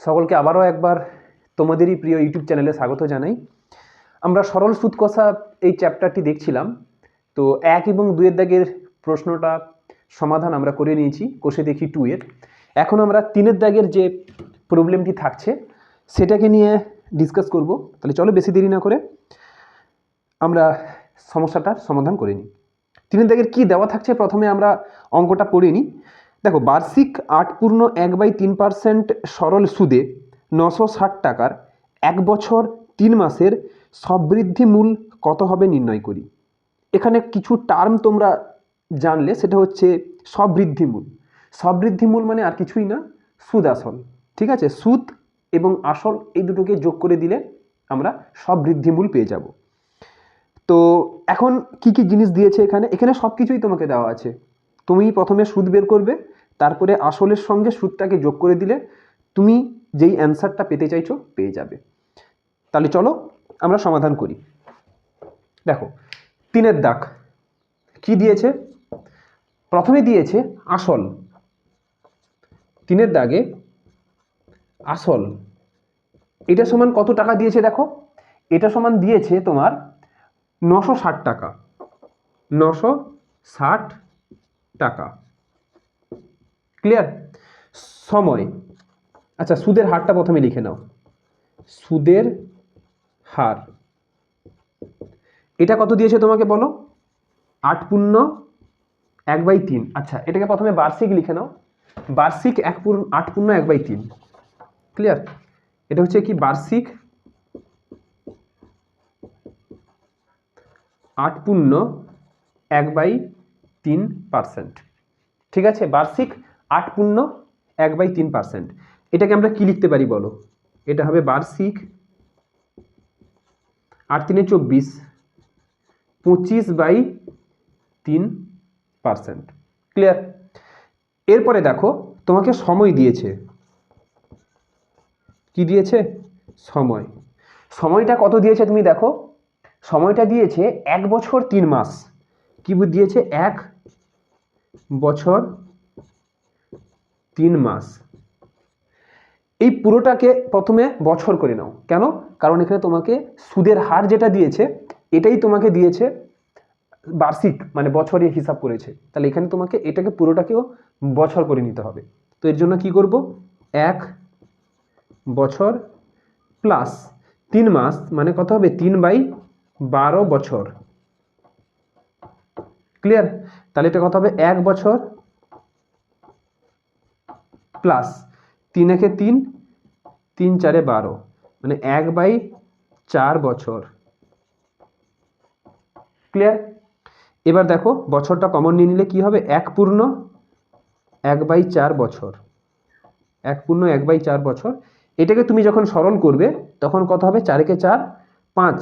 সকলকে আবারও একবার তোমাদেরই প্রিয় ইউটিউব চ্যানেলে স্বাগত জানাই। আমরা সরল সুদ কষা এই চ্যাপ্টারটি দেখছিলাম। তো 1 এবং 2 দাগের প্রশ্নটা সমাধান আমরা করে নিয়েছি কষে দেখি 2 এর। এখন আমরা 3 দাগের যে প্রবলেমটি থাকছে সেটাকে নিয়ে ডিসকাস করব। তাহলে চলো বেশি দেরি না করে আমরা সমস্যাটার সমাধান করে নিই। 3 দাগের কি দেওয়া থাকছে প্রথমে আমরা অঙ্কটা পড়ে নিই। দেখো, বার্ষিক 8/3% সরল সুদে 960 টাকার 1 বছর 3 মাসের সবৃদ্ধি মূল কত হবে নির্ণয় করি। এখানে কিছু টার্ম তোমরা জানলে, সেটা হচ্ছে সবৃদ্ধি মূল। সবৃদ্ধি মূল মানে আর কিছুই না, সুদ আসল। ঠিক আছে, সুদ এবং আসল এই দুটোকে যোগ করে দিলে আমরা সবৃদ্ধি মূল পেয়ে যাব। তো এখন কি কি জিনিস দিয়েছে এখানে সব কিছুই তোমাকে দেওয়া আছে। তুমি প্রথমে সুদ বের করবে, তারপরে আসলের সঙ্গে সুদটাকে যোগ করে দিলে তুমি যেই অ্যান্সারটা পেতে চাইছো পেয়ে যাবে। তাহলে চলো আমরা সমাধান করি। দেখো, 3 দাগ কি দিয়েছে, প্রথমে দিয়েছে আসল। 3 দাগে আসল এটা সমান কত টাকা দিয়েছে, দেখো এটা সমান দিয়েছে তোমার 960 টাকা। 960 টাকা, ক্লিয়ার। সময়, আচ্ছা সুদের হারটা প্রথমে লিখে নাও। সুদের হার এটা কত দিয়েছে তোমাকে বলো, 8/1/3। আচ্ছা এটাকে প্রথমে বার্ষিক লিখে নাও। বার্ষিক 8/1/3, ক্লিয়ার। এটা হচ্ছে কি বার্ষিক 8/1/3%। ঠিক আছে, বার্ষিক 8/1/3%। এটাকে আমরা কি লিখতে পারি বলো, এটা হবে বার্ষিক 8×3 = 24, 25/3%, ক্লিয়ার। এরপরে দেখো তোমাকে সময় দিয়েছে। কি দিয়েছে, সময়। সময়টা কত দিয়েছে তুমি দেখো, সময়টা দিয়েছে 1 বছর 3 মাস। কি দিয়েছে, 1 বছর 3 মাস। এই পুরোটাকে প্রথমে বছর করে নাও। কেন, কারণ এখানে তোমাকে সুদের হার যেটা দিয়েছে এটাই তোমাকে দিয়েছে বার্ষিক, মানে বছরে হিসাব করেছে। তাহলে এখানে তোমাকে এটাকে পুরোটাকেও বছর করে নিতে হবে। তো এর জন্য কি করব, 1 বছর প্লাস 3 মাস মানে কত হবে, 3/12 বছর, ক্লিয়ার। তাহলে এটা কত হবে, 1 বছর প্লাস 3 × 3, 3 × 4 = 12, মানে 1/4 বছর, ক্লিয়ার। এবার দেখো বছরটা কমন নিয়ে নিলে কি হবে, 1/4 বছর, 1/4 বছর। এটাকে তুমি যখন সরল করবে তখন কত হবে, 4 × 4 = 5,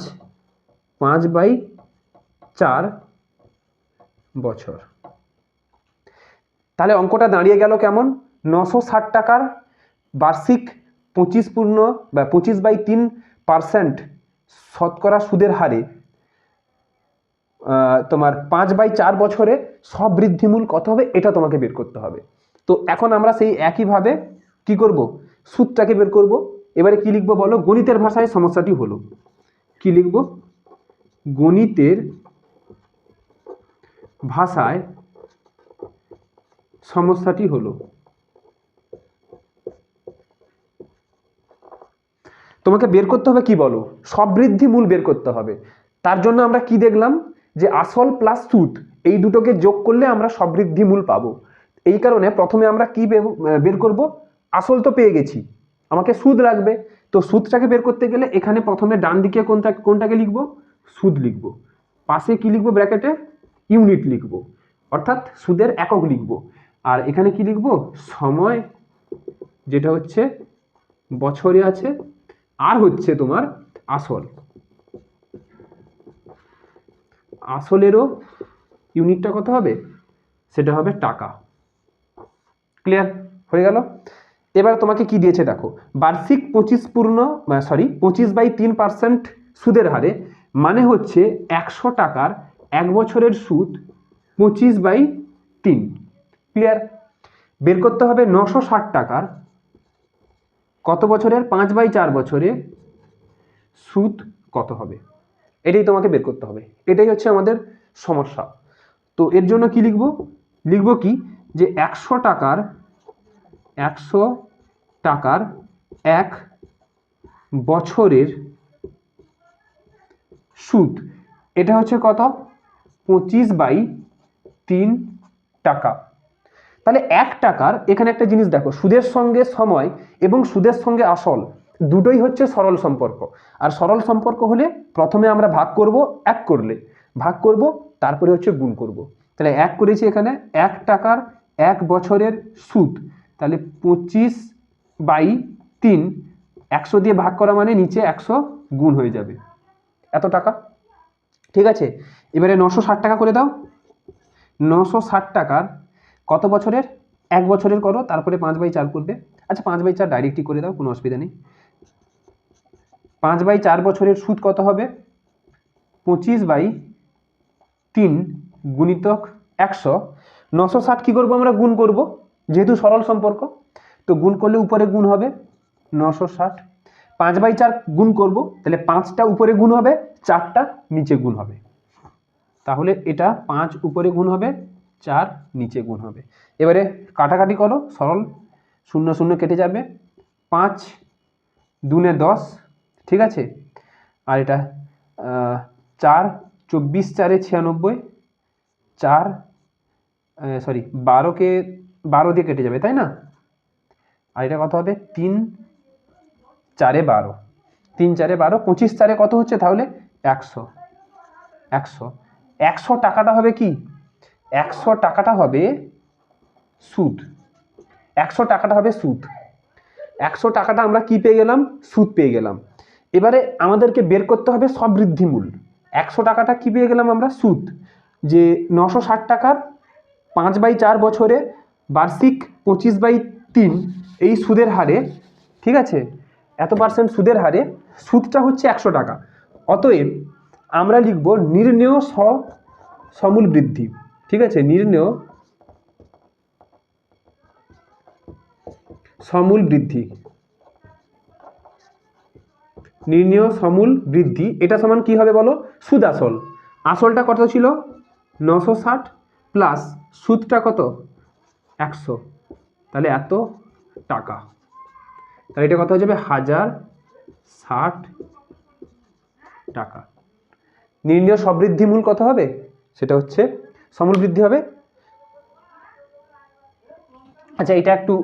5/4 বছর। তাহলে অঙ্কটা দাঁড়িয়ে গেল কেমন, 960 টাকার বার্ষিক 25/3% শতকরা সুদের হারে তোমার 5/4 বছরে সবৃদ্ধিমূল কত হবে এটা তোমাকে বের করতে হবে। তো এখন আমরা সেই একইভাবে কি করব, সুদটাকে বের করব। এবারে কি লিখবো বলো, গণিতের ভাষায় সমস্যাটি হলো। কি লিখব, গণিতের ভাষায় সমস্যাটি হলো। তোমাকে বের করতে হবে কি বলো, সবৃদ্ধি মূল বের করতে হবে। তার জন্য আমরা কি দেখলাম, যে আসল প্লাস সুদ এই দুটোকে যোগ করলে আমরা সবৃদ্ধি মূল পাবো। এই কারণে প্রথমে আমরা কি বের করব, আসল তো পেয়ে গেছি, আমাকে সুদ লাগবে। তো সুদটাকে বের করতে গেলে এখানে প্রথমে ডান দিকে কোনটাকে লিখবো, সুদ লিখবো। পাশে কি লিখবো, ব্র্যাকেটে ইউনিট লিখবো, অর্থাৎ সুদের একক লিখবো। আর এখানে কি লিখবো, সময়, যেটা হচ্ছে বছরে আছে, আর হচ্ছে তোমার আসল। আসলেরও ইউনিটটা কত হবে, সেটা হবে টাকা, ক্লিয়ার হয়ে গেল। এবার তোমাকে কি দিয়েছে দেখো, বার্ষিক 25/3% সুদের হারে, মানে হচ্ছে 100 টাকার 1 বছরের সুদ 25/3, ক্লিয়ার। বের করতে হবে 960 টাকার কত বছরের 5/4 বছরে সুদ কত হবে, এটাই তোমাকে বের করতে হবে। এটাই হচ্ছে আমাদের সমস্যা। তো এর জন্য কি লিখব, লিখব কি যে 100 টাকার 1 বছরের সুদ, এটা হচ্ছে কত, 25/3 টাকা। তাহলে 1 টাকার এখানে একটা জিনিস দেখো, সুদের সঙ্গে সময় এবং সুদের সঙ্গে আসল দুটোই হচ্ছে সরল সম্পর্ক। আর সরল সম্পর্ক হলে প্রথমে আমরা ভাগ করব, 1 করলে ভাগ করব, তারপরে হচ্ছে গুণ করব। তাহলে 1 করেছি এখানে, 1 টাকার 1 বছরের সুদ, তাহলে 25/3, 100 দিয়ে ভাগ করা মানে নিচে 100 গুণ হয়ে যাবে, এত টাকা। ঠিক আছে, এবারে 960 টাকা করে দাও। 960 টাকার কত বছরের, 1 বছরের করো, তারপরে 5/4 করবে। আচ্ছা 5/4 ডাইরেক্টই করে দাও, কোনো অসুবিধা নেই। 5/4 বছরের সুদ কত হবে, 25/3 গুণিতক 100। 960 কি করবো আমরা, গুণ করব, যেহেতু সরল সম্পর্ক, তো গুণ করলে উপরে গুণ হবে 960। 5/4 গুণ করব, তাহলে 5টা উপরে গুণ হবে, 4টা নিচে গুণ হবে। তাহলে এটা 5 উপরে গুণ হবে, 4 নিচে গুণ হবে। এবারে কাটাকাটি করো, সরল, 0 0 কেটে যাবে, 5 2 10, ঠিক আছে। আর এটা 4 24 4 96, 4 সরি 12কে 12 দিয়ে কেটে যাবে, তাই না। আর এটা কত হবে, 3 4 12, 3 4 12, 25 4 কত হচ্ছে তাহলে 100। 100 টাকাটা হবে কি, 100 টাকাটা হবে সুদ, 100 টাকাটা হবে সুদ। 100 টাকাটা আমরা কি পেয়ে গেলাম, সুদ পেয়ে গেলাম। এবারে আমাদেরকে বের করতে হবে সবৃদ্ধি মূল। 100 টাকাটা কি পেয়ে গেলাম আমরা, সুদ, যে 960 টাকার 5/4 বছরে বার্ষিক 25/3 এই সুদের হারে, ঠিক আছে, এত % সুদের হারে সুদটা হচ্ছে 100 টাকা। অতএব আমরা লিখব নির্ণেয় সমূল বৃদ্ধি। ঠিক আছে, নির্ণেয় সমূল বৃদ্ধি, নির্ণেয় সমূল বৃদ্ধি, এটা সমান কি হবে বলো, সুদ আসল। আসলটা কত ছিল 960 প্লাস সুদটা কত 100, তাহলে এত টাকা। তাহলে এটা কত হয়ে যাবে 1060 টাকা। নির্ণেয় সবৃদ্ধি মূল কত হবে, সেটা হচ্ছে সমূল বৃদ্ধি হবে। আচ্ছা এটা একটু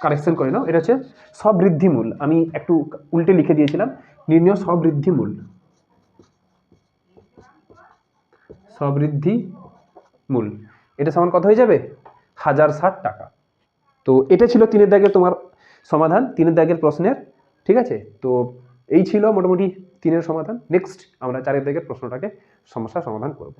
কারেকশন করে নাও, এটা হচ্ছে সবৃদ্ধি মূল, আমি একটু উল্টে লিখে দিয়েছিলাম। নির্ণেয় সবৃদ্ধি মূল, সবৃদ্ধি মূল, এটা সমান কত হয়ে যাবে 1060 টাকা। তো এটা ছিল 3 দাগের তোমার সমাধান, 3 দাগের প্রশ্নের। ঠিক আছে, তো এই ছিল মোটামুটি 3 সমাধান। নেক্সট আমরা 4 দাগের প্রশ্নটাকে সমস্যা সমাধান করব।